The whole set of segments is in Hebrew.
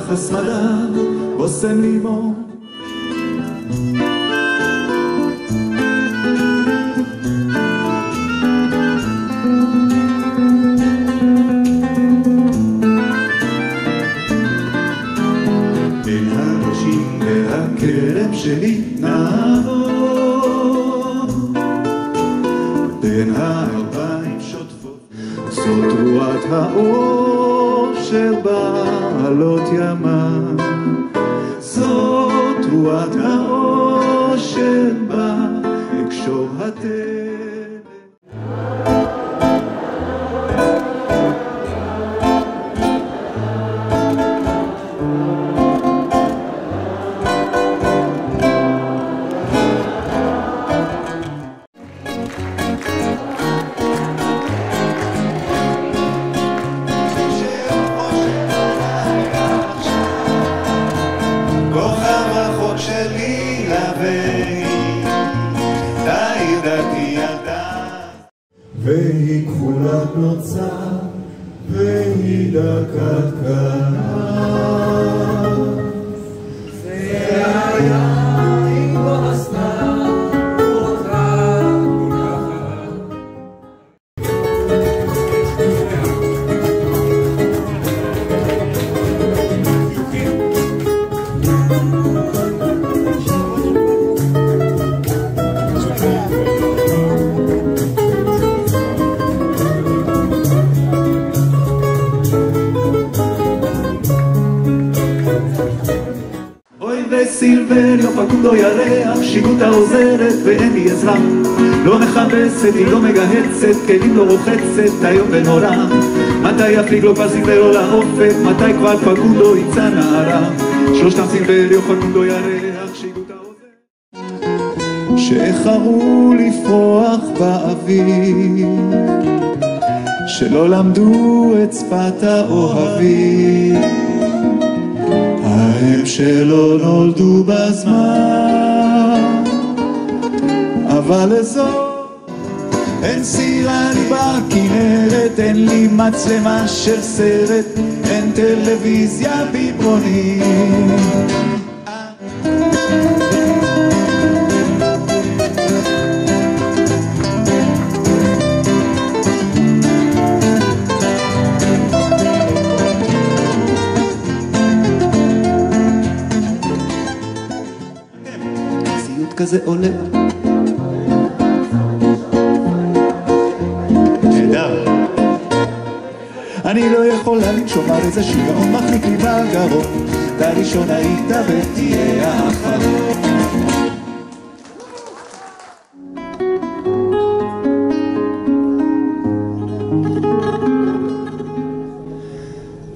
יחס מדע, בושם לימון. בין הראשים והכרם שלי נעבור, בין האלפיים שוטפות, זאת תרועת האור של בעלות ימה, זאת תרועת האור של בה לקשור התלם. והיא כחולת נוצה, והיא דקת כעס. זה היה אם לא עשתה אותה ככה. סילבריו פקודו ירח, שיגותה עוזרת ואין לי עזרה, לא מכבסת, היא לא מגהצת, כלים לא רוחצת, היום ונורא. מתי יפליג לו כבר סילבריו לאופק, מתי כבר פקודו יצא נערה, שלושתם סילבריו פקודו ירח, שיגותה עוזרת, שאיחרו לפרוח באוויר, שלא למדו את שפת האוהבים, הם שלא נולדו בזמן, אבל לזאת אין סירה לי בכנרת, אין לי מצלמה של סרט, אין טלוויזיה ביברונית. כזה עולה נהדר, אני לא יכולה לנשום, על איזה שיגעון מחליק לי בגרון, אתה ראשון היית ותהיה האחרון.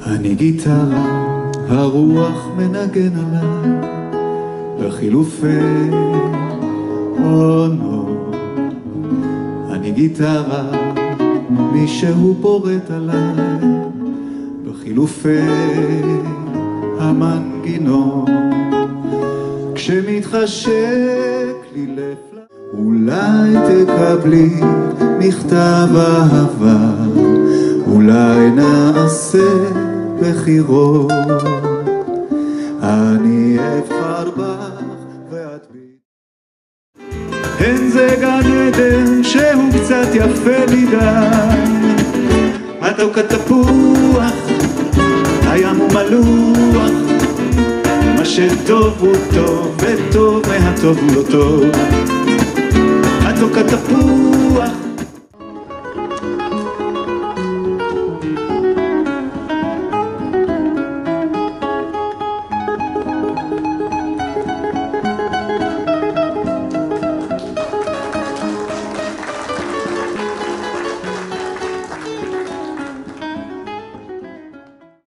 אני גיטרה, הרוח מנגן עליי בחילופי עונות, אני גיטרה, מישהו פורט עליי בחילופי המנגינות, כשמתחשק לי לפלא, אולי תקבלי מכתב אהבה, אולי נעשה בחירות, אני אבחר בך ואת בי. אין זה גן עדן שהוא קצת יפה מדי, מתוק התפוח, הים הוא מלוח, מה שטוב הוא טוב וטוב מהטוב הוא לא טוב, מתוק התפוח